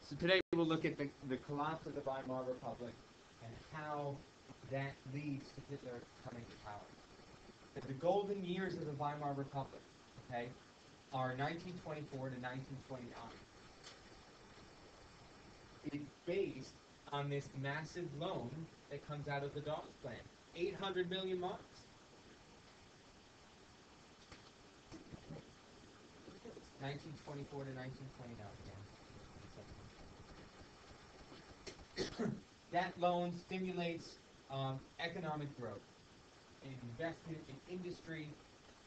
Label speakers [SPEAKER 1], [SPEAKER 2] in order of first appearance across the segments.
[SPEAKER 1] So today we'll look at the collapse of the Weimar Republic and how that leads to Hitler coming to power. The golden years of the Weimar Republic, okay, are 1924 to 1929. It's based on this massive loan that comes out of the Dawes Plan, 800 million marks. Nineteen 24 to 1929. That loan stimulates economic growth, investment in industry,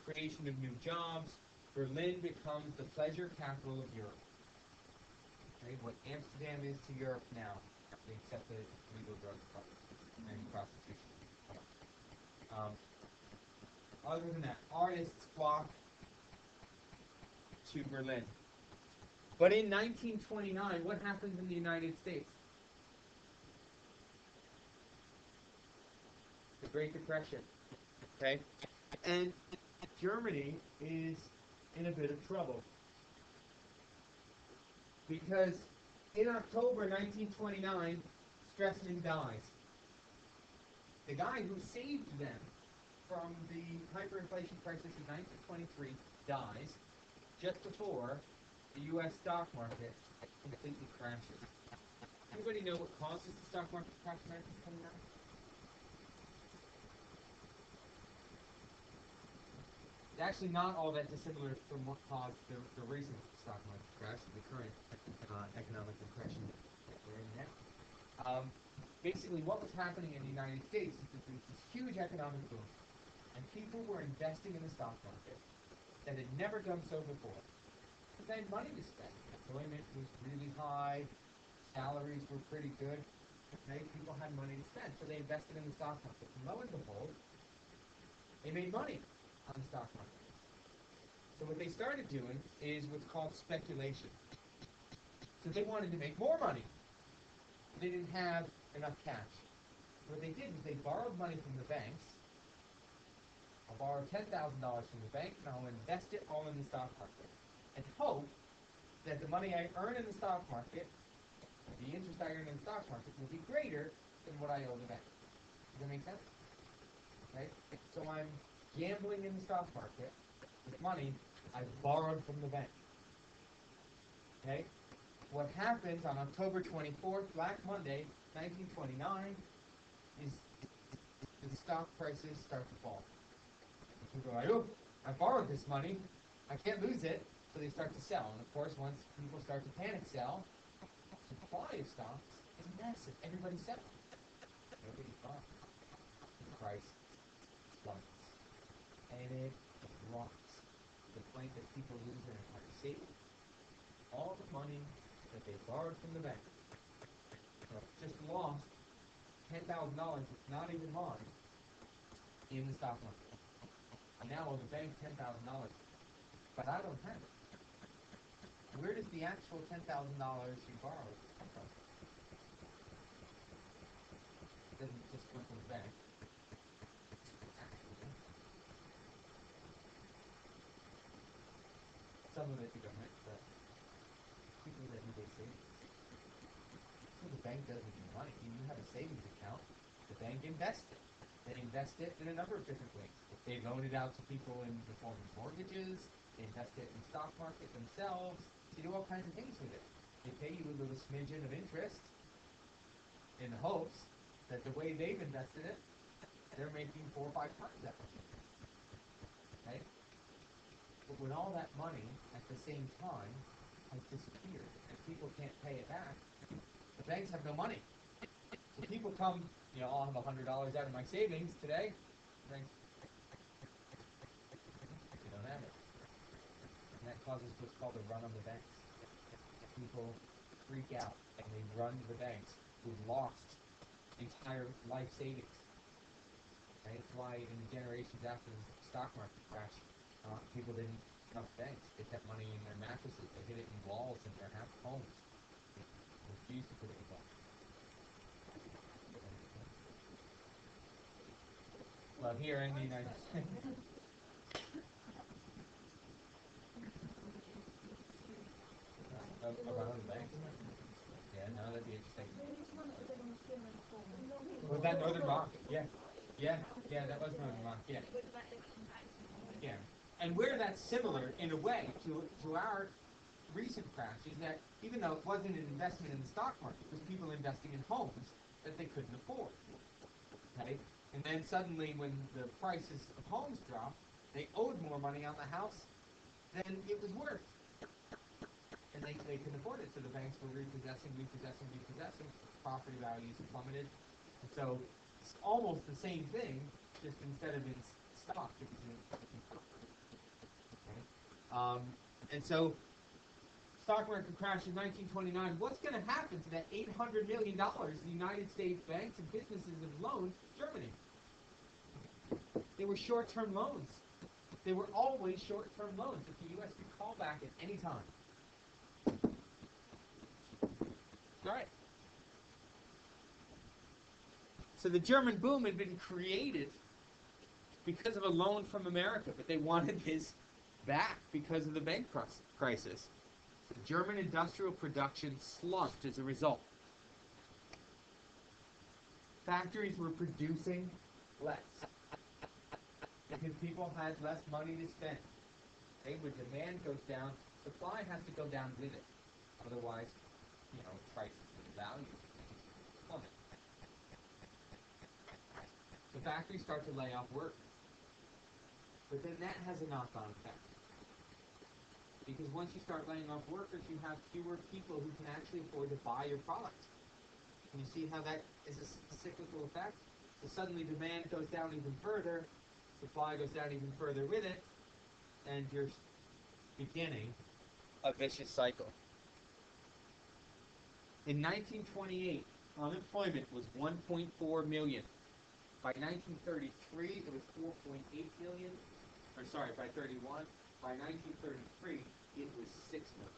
[SPEAKER 1] creation of new jobs. Berlin becomes the pleasure capital of Europe. Okay, what Amsterdam is to Europe now, they accepted legal drug and prostitution. Other than that, artists flock to Berlin. But in 1929, what happens in the United States? The Great Depression. Okay? And Germany is in a bit of trouble. Because in October 1929, Stresemann dies. The guy who saved them from the hyperinflation crisis in 1923 dies just before the U.S. stock market completely crashes. Anybody know what causes the stock market to crash in 1929? It's actually not all that dissimilar from what caused the recent stock market crash, the current economic depression that we're in now. Basically, what was happening in the United States is that there was this huge economic boom, and people were investing in the stock market that had never done so before. Because they had money to spend. Employment was really high, salaries were pretty good, okay? People had money to spend, so they invested in the stock market. And lo and behold, they made money on the stock market. So what they started doing is what's called speculation. So they wanted to make more money. They didn't have enough cash. What they did was they borrowed money from the banks. I'll borrow $10,000 from the bank and I'll invest it all in the stock market and hope that the money I earn in the stock market, the interest I earn in the stock market, will be greater than what I owe the bank. Does that make sense? Okay? So I'm gambling in the stock market with money I borrowed from the bank. Okay? What happens on October 24th, Black Monday, 1929, is the stock prices start to fall. People are like, oh, I borrowed this money, I can't lose it, so they start to sell. And of course, once people start to panic sell, supply of stocks is massive. Everybody's selling. Nobody's buying. The price plummets. And it rocks. The point that people lose their entire savings. All the money that they borrowed from the bank. So just lost $10,000, it's not even mine, in the stock market. I now owe the bank $10,000, but I don't have it. Where does the actual $10,000 you borrowed come from? It doesn't just come from the bank. Actually, some of it the government, but people that need their savings. So the bank doesn't give money. You have a savings account, the bank invests it. They invest it in a number of different ways. They loan it out to people in the form of mortgages, they invest it in the stock market themselves, they do all kinds of things with it. They pay you a little smidgen of interest in the hopes that the way they've invested it, they're making 4 or 5 times that much interest. Okay? But when all that money at the same time has disappeared and people can't pay it back, the banks have no money. So people come, I'll have $100 out of my savings today. Banks, you don't have it. And that causes what's called a run on the banks. People freak out and they run to the banks who've lost entire life savings. Okay? That's why in the generations after the stock market crash, people didn't trust banks. They kept money in their mattresses. They hid it in walls in their homes. They refused to put it in banks. Well, here in the United States. Around the banks. Yeah, no, that'd be interesting.
[SPEAKER 2] Maybe it's one that was in on the German form.
[SPEAKER 1] Was that Northern Rock? Yeah. Yeah, yeah, that was Northern Rock, yeah. Yeah. And where that's similar, in a way, to our recent crash is that even though it wasn't an investment in the stock market, it was people investing in homes that they couldn't afford. Okay? And then suddenly when the prices of homes dropped, they owed more money on the house than it was worth. And they couldn't afford it, so the banks were repossessing. Property values plummeted. And so it's almost the same thing, just instead of in stock, it was in okay? And so stock market crash in 1929. What's going to happen to that $800 million the United States banks and businesses have loaned Germany? They were short-term loans. They were always short-term loans that the U.S. could call back at any time. All right. So the German boom had been created because of a loan from America, but they wanted this back because of the bank crisis. German industrial production slumped as a result. Factories were producing less because people had less money to spend. Okay, when demand goes down, supply has to go down with it. Otherwise, prices and values plummet. So factories start to lay off workers. But then that has a knock-on effect. Because once you start laying off workers, you have fewer people who can actually afford to buy your product. And you see how that is a cyclical effect? So suddenly demand goes down even further, supply goes down even further with it, and you're beginning a vicious cycle. In 1928, unemployment was 1.4 million. By 1933, it was 4.8 million. Or sorry, by 31. By 1933, it was 6 million.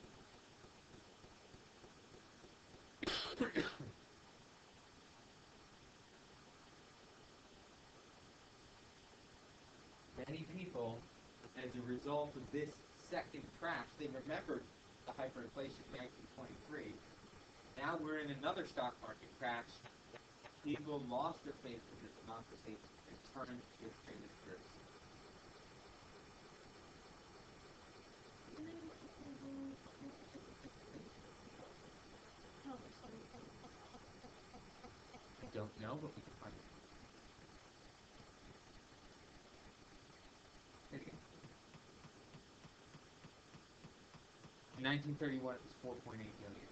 [SPEAKER 1] Many people, as a result of this second crash, they remembered the hyperinflation in 1923. Now we're in another stock market crash. People lost their faith in the democracy and turned to extremist groups. I don't know, but we can find it. In 1931, it was 4.8 million.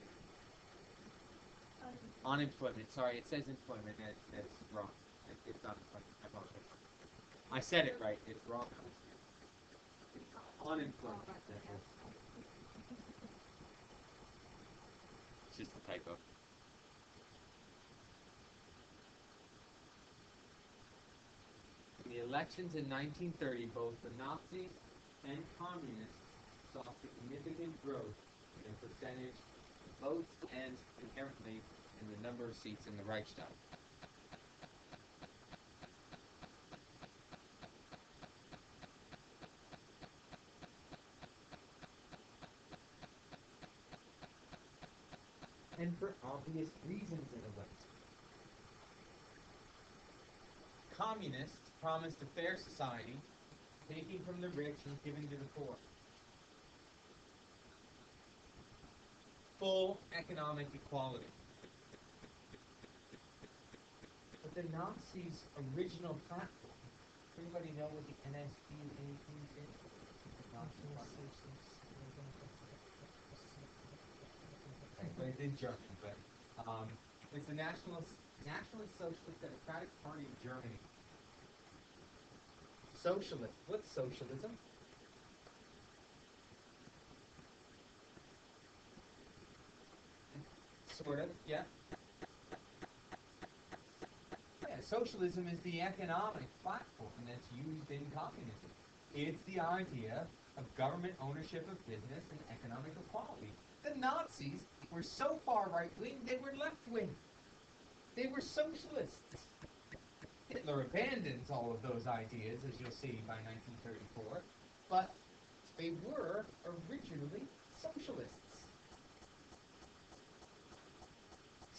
[SPEAKER 1] Unemployment. Sorry, it says employment. That's wrong. It's not employment. I apologize. I said it right. It's wrong. Unemployment. It's just a typo. In the elections in 1930, both the Nazis and communists saw significant growth in percentage of votes and inherently in the number of seats in the Reichstag. And for obvious reasons in a way. Communists promised a fair society, taking from the rich and giving to the poor. Full economic equality. But the Nazis' original platform, everybody know what the NSDAP is? But it's in German, but it's the Nationalist Socialist Democratic Party of Germany. Socialist. What's socialism? Sort of, yeah. Yeah, socialism is the economic platform that's used in communism. It's the idea of government ownership of business and economic equality. The Nazis were so far right-wing, they were left-wing. They were socialists. Hitler abandons all of those ideas, as you'll see by 1934, but they were originally socialists.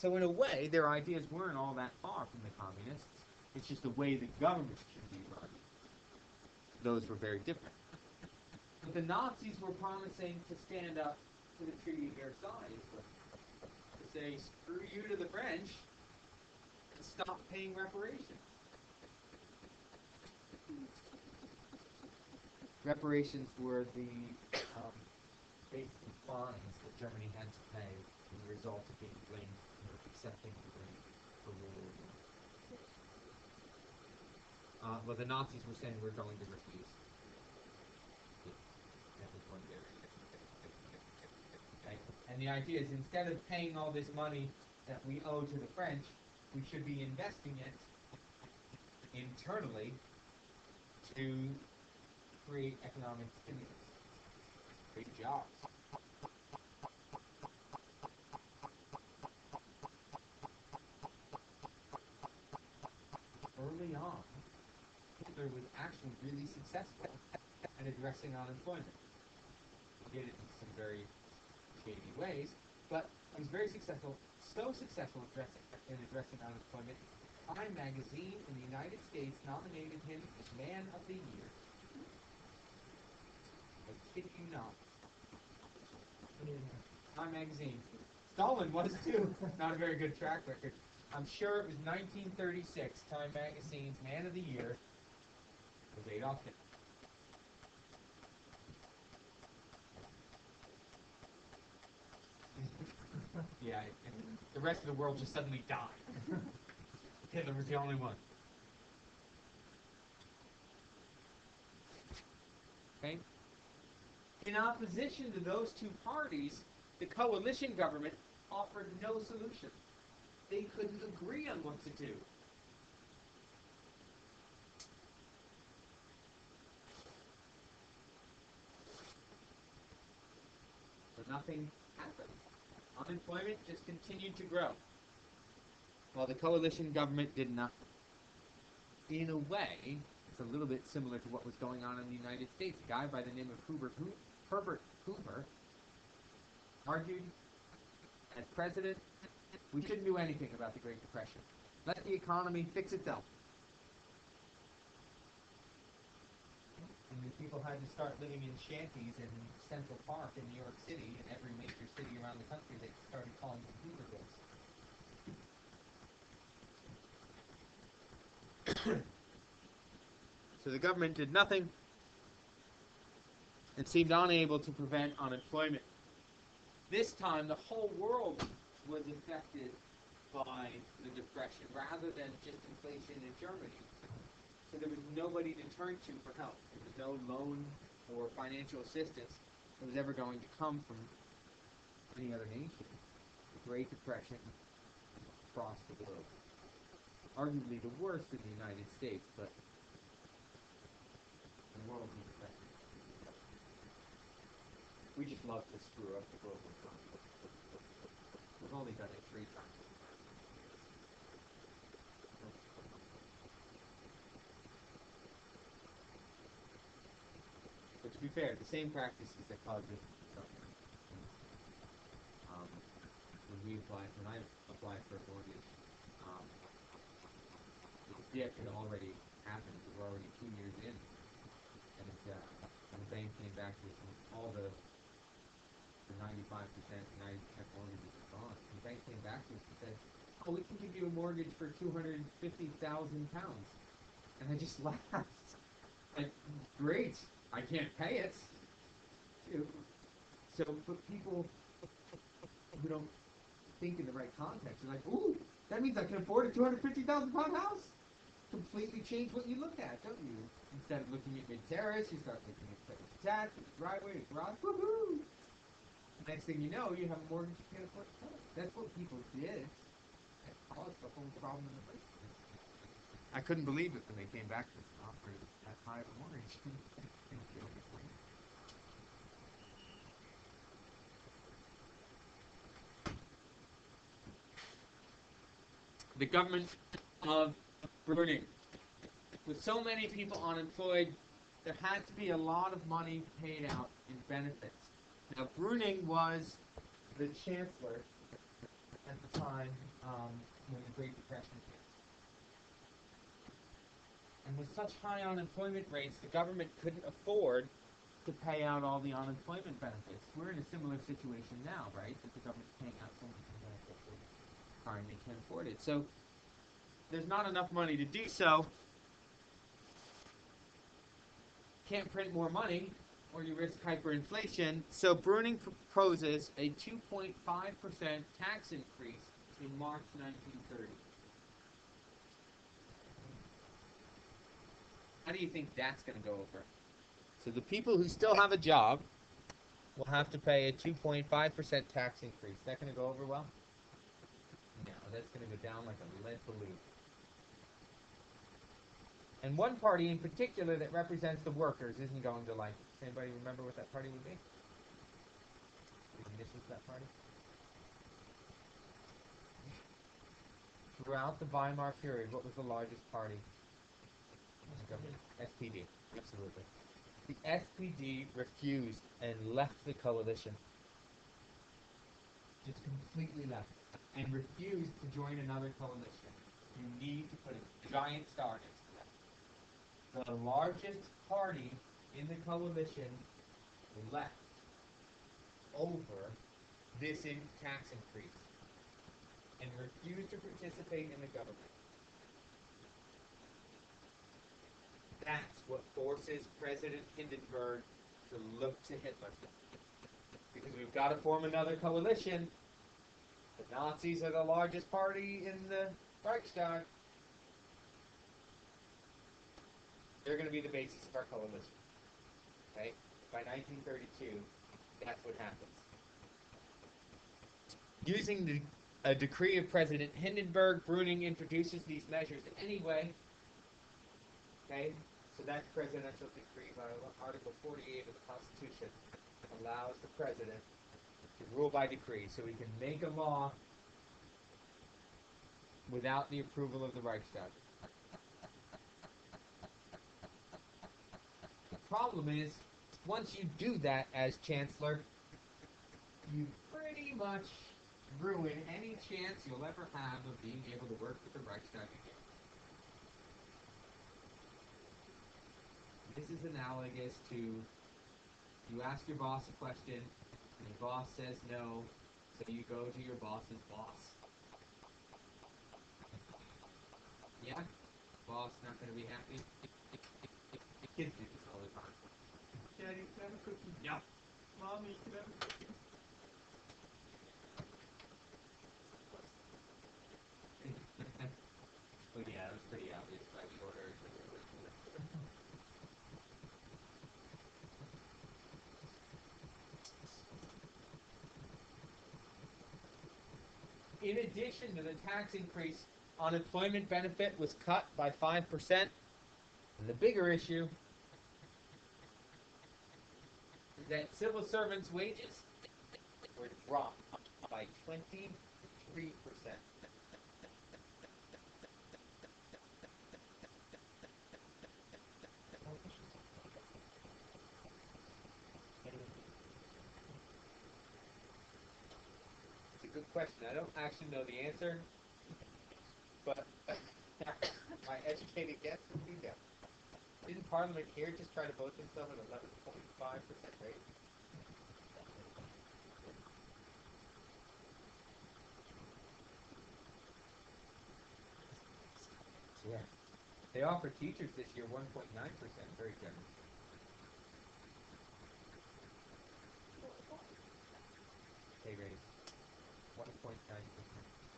[SPEAKER 1] So in a way, their ideas weren't all that far from the communists. It's just the way the government should be run. Those were very different. But the Nazis were promising to stand up to the Treaty of Versailles, to say, screw you to the French, and stop paying reparations. Reparations were the basic fines that Germany had to pay as a result of being blamed for accepting the blame for World War I. Well, the Nazis were saying we're going to refuse. That was one bit. Okay? And the idea is instead of paying all this money that we owe to the French, we should be investing it internally to create economic stimulus, create jobs. Early on, Hitler was actually really successful at addressing unemployment. He did it in some very shady ways, but he was very successful, so successful in addressing unemployment. Time magazine in the United States nominated him as Man of the Year. I kid you not. Time magazine. Stalin was too. Not a very good track record. I'm sure it was 1936. Time magazine's Man of the Year was Adolf Hitler. Yeah, and the rest of the world just suddenly died. Hitler was the only one. Okay? In opposition to those two parties, the coalition government offered no solution. They couldn't agree on what to do. But nothing happened. Unemployment just continued to grow, while the coalition government did nothing. In a way, it's a little bit similar to what was going on in the United States. A guy by the name of Herbert Hoover argued as president, we shouldn't do anything about the Great Depression. Let the economy fix itself. And the people had to start living in shanties in Central Park in New York City, and every major city around the country, they started calling them Hoovervilles. So the government did nothing and seemed unable to prevent unemployment. This time, the whole world was affected by the Depression, rather than just inflation in Germany. So there was nobody to turn to for help. There was no loan or financial assistance that was ever going to come from any other nation. The Great Depression across the globe. Arguably the worst in the United States, but the world was affected. We just love to screw up the global economy. We've only done it 3 times. But to be fair, the same practices that caused this suffering. When I applied for a mortgage, the dip had already happened. We were already 2 years in, and the bank came back with all the 95%, 90% mortgages are gone. The bank came back to us and said, "Oh, we can give you a mortgage for £250,000." And I just laughed. Like, great, I can't pay it. So, but people who don't think in the right context are like, "Ooh, that means I can afford a £250,000 house." Completely change what you look at, don't you? Instead of looking at mid-terrace, you start looking at detached, the driveway, the garage. Woohoo! Next thing you know, you have a mortgage you can't afford to pay. That's what people did. That caused the whole problem in the first place. I couldn't believe it when they came back to us and offered that high of a mortgage. The government of Brüning. With so many people unemployed, there had to be a lot of money paid out in benefits. Now, Brüning was the chancellor at the time when the Great Depression hit. And with such high unemployment rates, the government couldn't afford to pay out all the unemployment benefits. We're in a similar situation now, right? That the government's paying out so much benefits that they can't afford it. So there's not enough money to do so. Can't print more money, or you risk hyperinflation. So Bruning proposes a 2.5% tax increase in March 1930. How do you think that's going to go over? So the people who still have a job will have to pay a 2.5% tax increase. Is that going to go over well? No, that's going to go down like a lead balloon. And one party in particular that represents the workers isn't going to like it. Does anybody remember what that party would be? The initials of that party? Throughout the Weimar period, what was the largest party in the government? SPD. Absolutely. The SPD refused and left the coalition. Just completely left. And refused to join another coalition. You need to put a giant star next to that. The largest party in the coalition left over this tax increase and refused to participate in the government. That's what forces President Hindenburg to look to Hitler. Because we've got to form another coalition. The Nazis are the largest party in the Reichstag. They're going to be the basis of our coalition. Okay? By 1932, that's what happens. Using a decree of President Hindenburg, Bruning introduces these measures anyway. Okay? So that presidential decree by Article 48 of the Constitution allows the president to rule by decree. So he can make a law without the approval of the Reichstag. The problem is, once you do that as Chancellor, you pretty much ruin any chance you'll ever have of being able to work with the Reichstag again. This is analogous to you ask your boss a question, and your boss says no, so you go to your boss's boss. Yeah? Boss not going to be happy? Kids do this all the time. Daddy, can I have a cookie? No. Mommy, can I have a cookie? Well, yeah, it was pretty obvious by shorter. In addition to the tax increase, unemployment benefit was cut by 5%. And the bigger issue is that civil servants' wages were dropped by 23%. It's a good question. I don't actually know the answer, but my educated guess would be no. Didn't Parliament here just try to vote themselves at 11.5% rate? Yeah. They offered teachers this year 1.9%, very generous. Pay raise. 1.9%.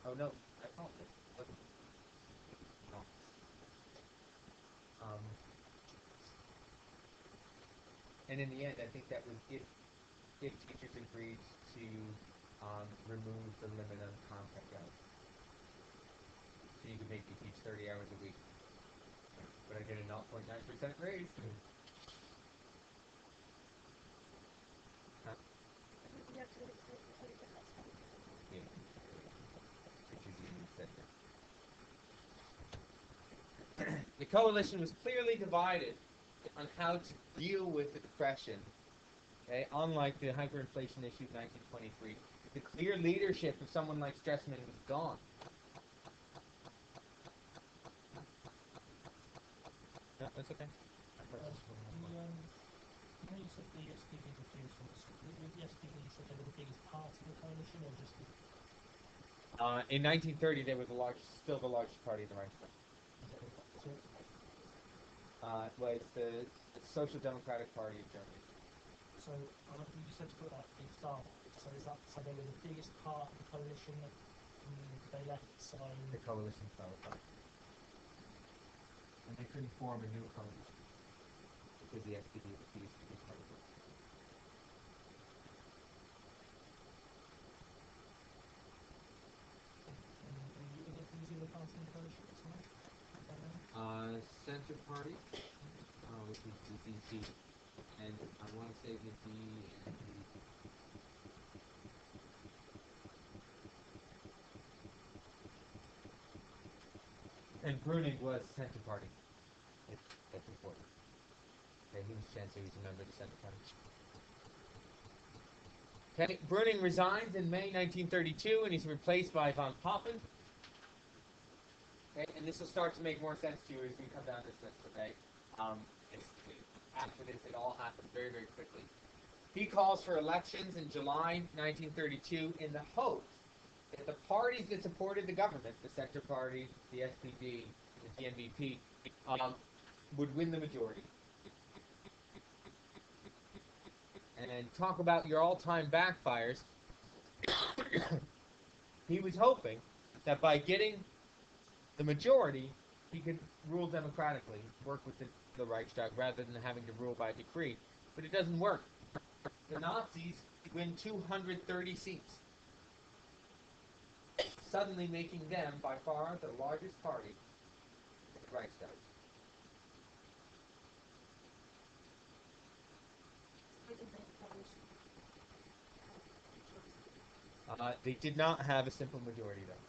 [SPEAKER 1] Oh no, I apologize. No. And in the end, I think that was if teachers agreed to remove the limit on contact hours. So you could make me teach 30 hours a week. But I get a 0.9% raise. Huh? Yeah. Which is easy to say. The coalition was clearly divided on how to deal with the Depression. Okay, unlike the hyperinflation issue of 1923, the clear leadership of someone like Stresemann was gone. No, that's okay.
[SPEAKER 3] When you said the SPD refused from the SPD, you said they were the biggest part of the coalition, or just the,
[SPEAKER 1] In 1930, they were still the largest party in the Reichstag. It was the Social Democratic Party of Germany.
[SPEAKER 3] so you just said to put that in start. So is that so they were the biggest part of the coalition that they left? So
[SPEAKER 1] The coalition fell apart. And they couldn't form a new coalition because the SPD refused to be part of it.
[SPEAKER 3] who's the other party in the coalition?
[SPEAKER 1] Center Party, which is the CC, and I want to say the D and the and Bruning was Center Party. That's important. Okay, he was Chancellor. He's a member of the Center Party. Okay, Bruning resigns in May 1932, and he's replaced by von Papen. Okay, and this will start to make more sense to you as we come down this list. Okay, after this, it all happens very, very quickly. He calls for elections in July 1932 in the hope that the parties that supported the government, the Center Party, the SPD, the DNVP, would win the majority. And talk about your all-time backfires. He was hoping that by getting the majority, he could rule democratically, work with the Reichstag, rather than having to rule by decree. But it doesn't work. The Nazis win 230 seats, suddenly making them, by far, the largest party in the Reichstag. They did not have a simple majority, though.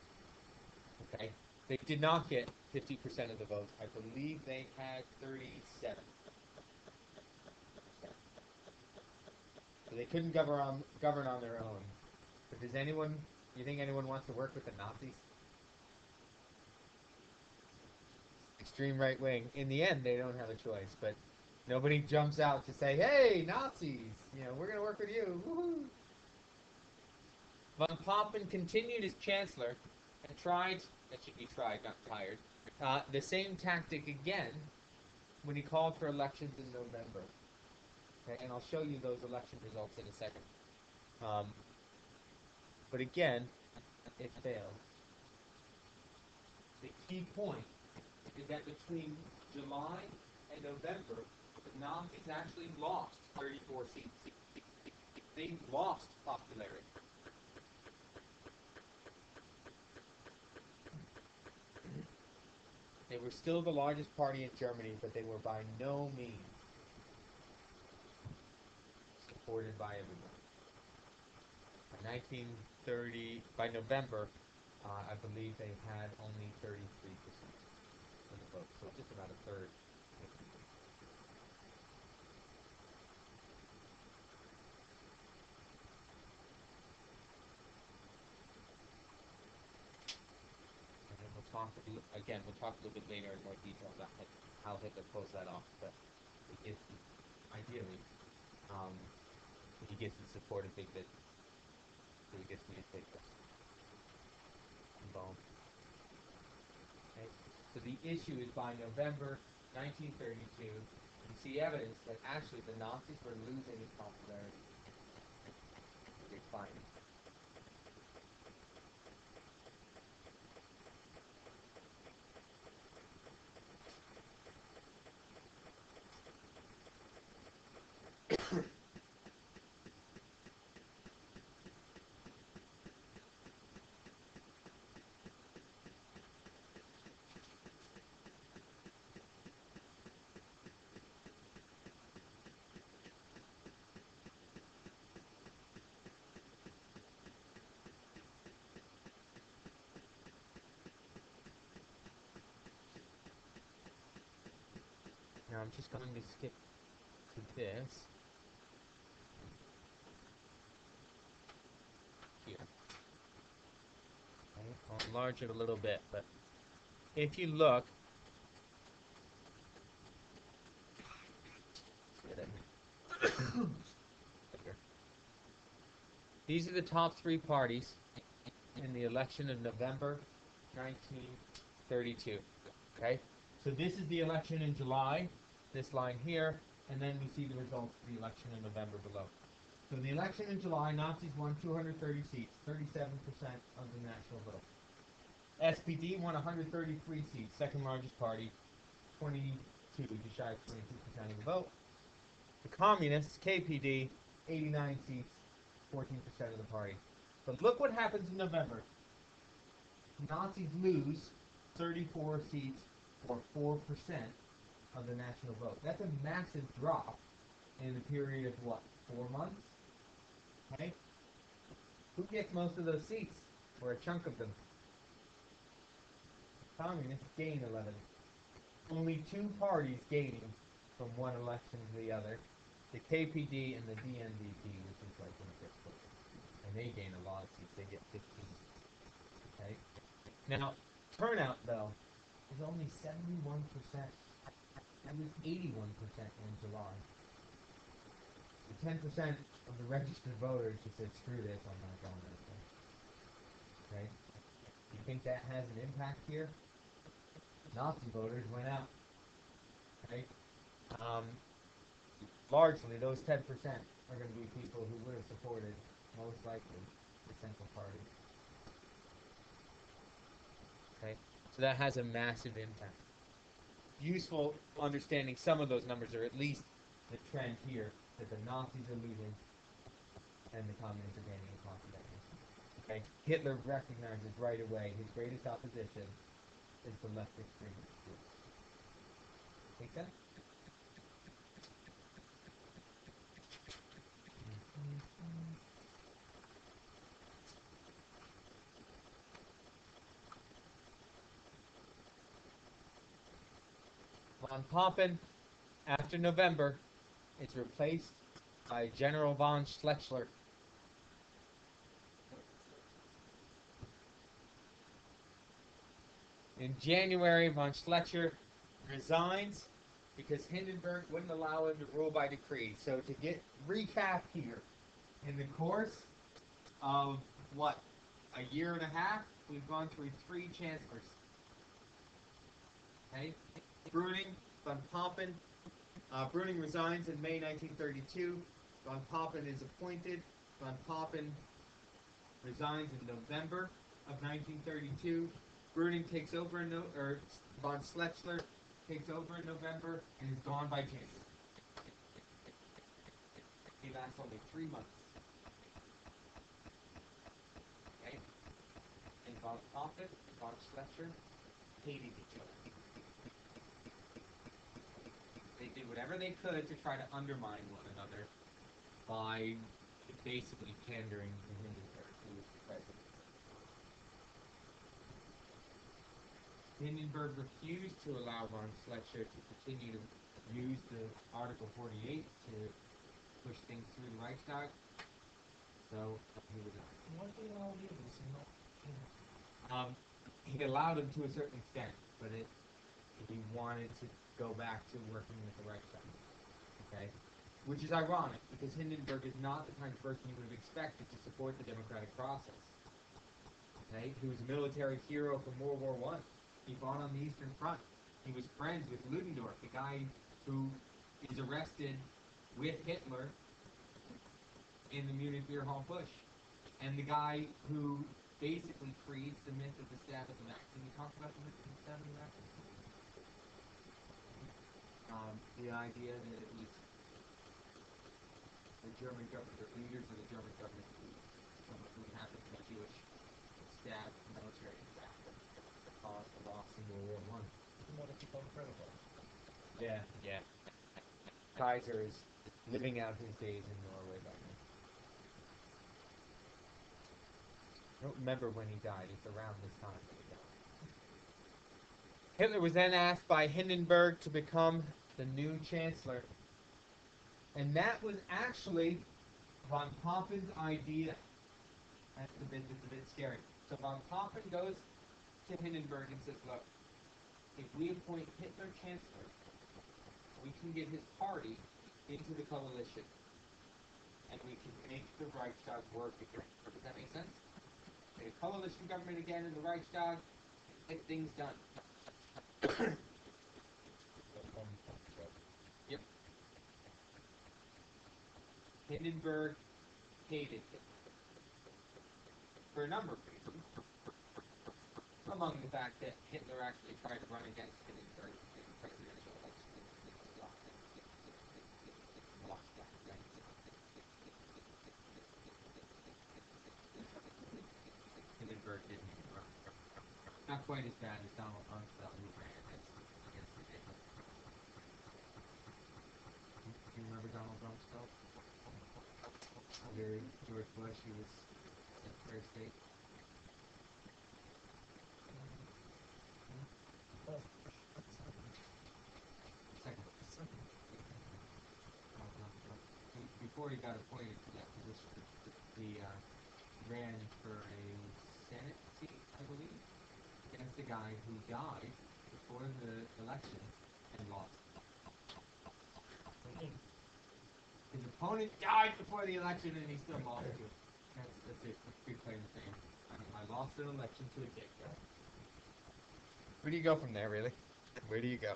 [SPEAKER 1] Okay, they did not get 50% of the vote. I believe they had 37. So they couldn't govern on their own. But you think anyone wants to work with the Nazis? Extreme right wing. In the end, they don't have a choice, but nobody jumps out to say, "Hey, Nazis! We're going to work with you." Woohoo! Von Papen continued as chancellor and not tired, the same tactic again when he called for elections in November. Okay, and I'll show you those election results in a second. But again, it failed. The key point is that between July and November, the Nazis actually lost 34 seats. They lost popularity. They were still the largest party in Germany, but they were by no means supported by everyone. By November, I believe they had only 33% of the vote, so just about a third. And then we'll talk a little bit later in more detail about how Hitler pulls that off, but ideally, he gets the support of Big Business, so he gets newspapers. Boom. Okay. So the issue is by November 1932, you see evidence that actually the Nazis were losing in popularity. Declining. Now I'm just going to skip to this. I'll enlarge it a little bit, but if you look, these are the top three parties in the election of November 1932. Okay, so this is the election in July, this line here, and then we see the results of the election in November below. So in the election in July, Nazis won 230 seats, 37% of the national vote. SPD won 133 seats, second largest party, 22, just shy of 22% of the vote. The Communists, KPD, 89 seats, 14% of the party. But look what happens in November. Nazis lose 34 seats, or 4% of the national vote. That's a massive drop in a period of what, 4 months? Okay? Who gets most of those seats, or a chunk of them? Communists gain 11. Only two parties gaining from one election to the other, the KPD and the DNDP, which is like in fifth place. And they gain a lot of seats, they get 15. Okay? Now, turnout, though, is only 71%. It was 81% in July. So 10% of the registered voters just said, screw this, I'm not going this way. Okay? You think that has an impact here? Nazi voters went out. Okay? Largely, those 10% are going to be people who would have supported, most likely, the Central Party. Okay? So that has a massive impact. Useful understanding some of those numbers, or at least the trend here, that the Nazis are losing and the Communists are gaining across the decades. Okay? Hitler recognizes right away his greatest opposition is the left extremist groups. Take that? Von Papen, after November, is replaced by General von Schleicher. In January, von Schleicher resigns because Hindenburg wouldn't allow him to rule by decree. So to get recap here, in the course of what, a year and a half, we've gone through 3 chancellors. Okay, Brüning, von Papen. Brüning resigns in May 1932. Von Papen is appointed. Von Papen resigns in November of 1932. Brüning takes over or von Schleicher takes over in November and is gone by January. He lasts only 3 months. Okay? And von Papen and von Schleicher hated each other. They did whatever they could to try to undermine one another by basically pandering to Hindenburg, who was the president. Hindenburg refused to allow von Schleicher to continue to use the Article 48 to push things through the Reichstag, so he resigned.
[SPEAKER 3] Why did he allow the others and not him?
[SPEAKER 1] He allowed him to a certain extent, but he wanted to go back to working with the Reichstag. Okay? Which is ironic, because Hindenburg is not the kind of person you would have expected to support the democratic process. Okay? He was a military hero from World War I. He fought on the Eastern Front. He was friends with Ludendorff, the guy who is arrested with Hitler in the Munich beer hall push. And the guy who basically creates the myth of the stab at the max. Can you talk about the myth of the stab at the max? The idea that it was the German government, the leaders of the German government, someone who happened to be Jewish, stabbed the military in the back, caused the loss in World War I.
[SPEAKER 3] What did you call credible?
[SPEAKER 1] Yeah, yeah. Kaiser is living out his days in Norway by now. I don't remember when he died. It's around this time that he died. Hitler was then asked by Hindenburg to become the new chancellor. And that was actually von Papen's idea. That's a bit scary. So von Papen goes to Hindenburg and says, look, if we appoint Hitler chancellor, we can get his party into the coalition, and we can make the Reichstag work again. Does that make sense? Get a coalition government again in the Reichstag, get things done. Yep. Hindenburg hated Hitler for a number of reasons. Among the fact that Hitler actually tried to run against Hindenburg in the presidential election. Lost that, right? Hindenburg didn't even run. Not quite as bad as Donald Rumsfeld, who ran against Hitler. Do you remember Donald Rumsfeld? Under George Bush, he was Secretary of State. Second. Before he got appointed to that position, he ran for a Senate seat, I believe, against a guy who died before the election and lost. His opponent died before the election and he still lost to it. That's it. That's a good claim to fame. I lost an election to a dick guy. Where do you go from there, really? Where do you go?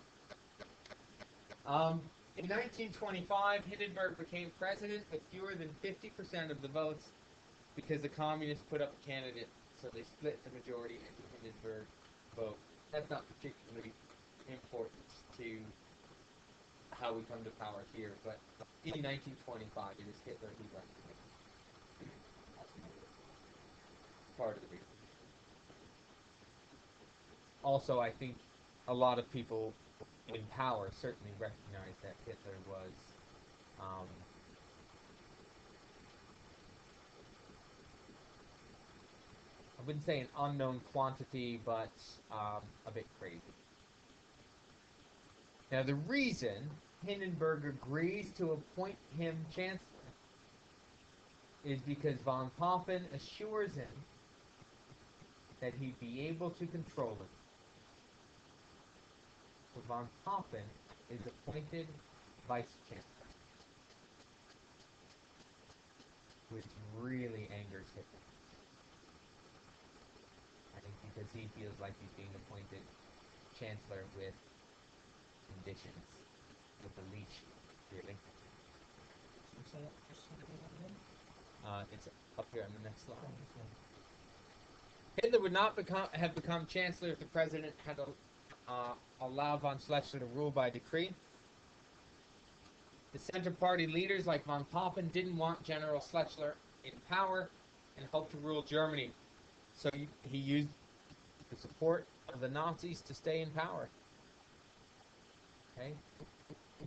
[SPEAKER 1] In 1925, Hindenburg became president with fewer than 50% of the votes because the communists put up a candidate, so they split the majority into Hindenburg vote. That's not particularly important to how we come to power here, but in 1925, it is Hitler who runs the country. Part of the reason. Also, I think a lot of people in power certainly recognize that Hitler was I wouldn't say an unknown quantity, but a bit crazy. Now, the reason Hindenburg agrees to appoint him chancellor is because von Papen assures him that he'd be able to control it. So von Papen is appointed vice chancellor, which really angers Hitler. I think because he feels like he's being appointed chancellor with conditions, with a leash, really. It's up here on the next slide. Hitler would not have become chancellor if the president had allowed von Schleicher to rule by decree. The Center Party leaders like von Papen didn't want General Schleicher in power and hoped to rule Germany. So he used the support of the Nazis to stay in power. Okay?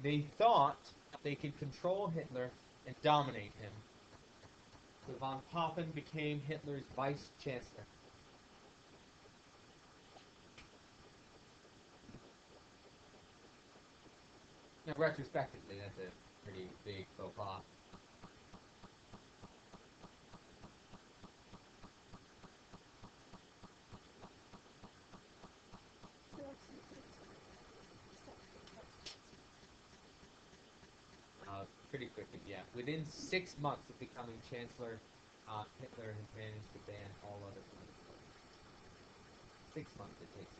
[SPEAKER 1] They thought they could control Hitler and dominate him. So von Papen became Hitler's vice chancellor. Now, retrospectively, that's a pretty big faux pas. Pretty quickly, yeah. Within 6 months of becoming chancellor, Hitler has managed to ban all other political parties. 6 months it takes.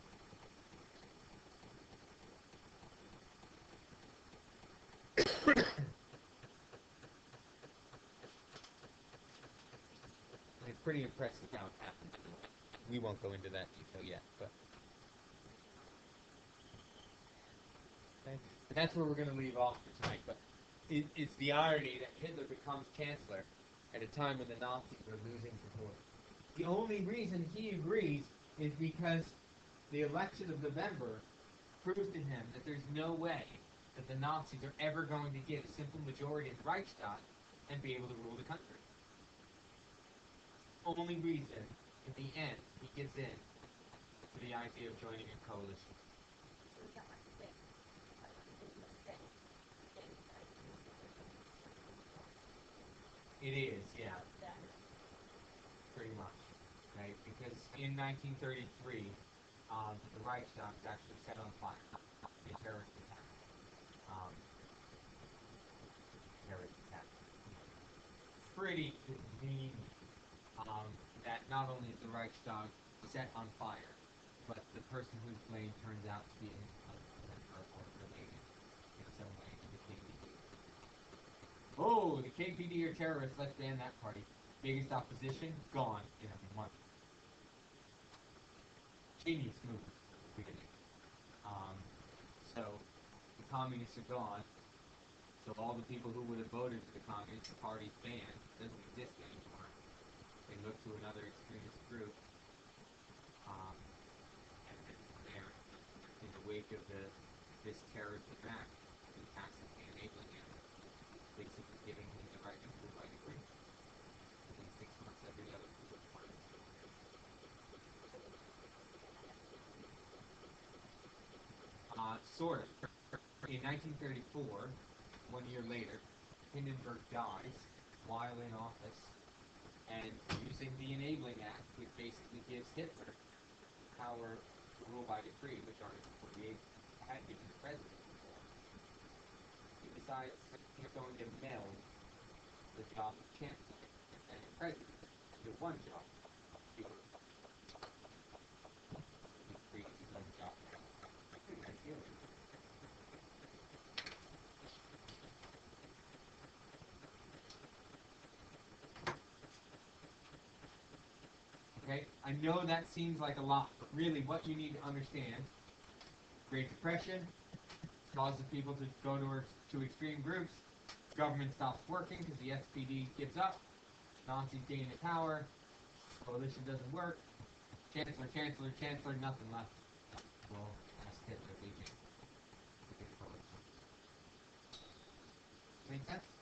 [SPEAKER 1] It's pretty impressive how it happened. We won't go into that detail yet, but okay. And that's where we're going to leave off for tonight. But it's the irony that Hitler becomes chancellor at a time when the Nazis are losing support. The only reason he agrees is because the election of November proves to him that there's no way that the Nazis are ever going to get a simple majority in the Reichstag and be able to rule the country. Only reason, in the end, he gives in to the idea of joining a coalition. It is, yeah. Pretty much. Okay? Right, because in 1933, the Reichstag was actually set on fire. A terrorist attack. Um, terrorist attack. Pretty convenient that not only is the Reichstag set on fire, but the person who's blamed turns out to be a member or related in some way to the KPD. Oh, the KPD are terrorists, let's ban that party. Biggest opposition, gone in a month. Genius move, really. So, the communists are gone, so all the people who would have voted for the communist party's banned, doesn't exist anymore. They look to another extremist group, and then from there, in the wake of this terrorist attack, and tacitly enabling it, basically giving him the right to rule by decree. Within 6 months, every other political party. Sort of. In 1934, 1 year later, Hindenburg dies while in office, and using the Enabling Act, which basically gives Hitler power to rule by decree, which Article 48 had given the president before, he decides he's going to meld the job of chancellor and president into one job. He creates his own job. Pretty nice feeling. Okay, I know that seems like a lot, but really what you need to understand, Great Depression causes people to go to extreme groups, government stops working because the SPD gives up, Nazis gain the power, coalition doesn't work, chancellor, chancellor, chancellor, nothing left. Well, that's Hitler leaving. Make sense?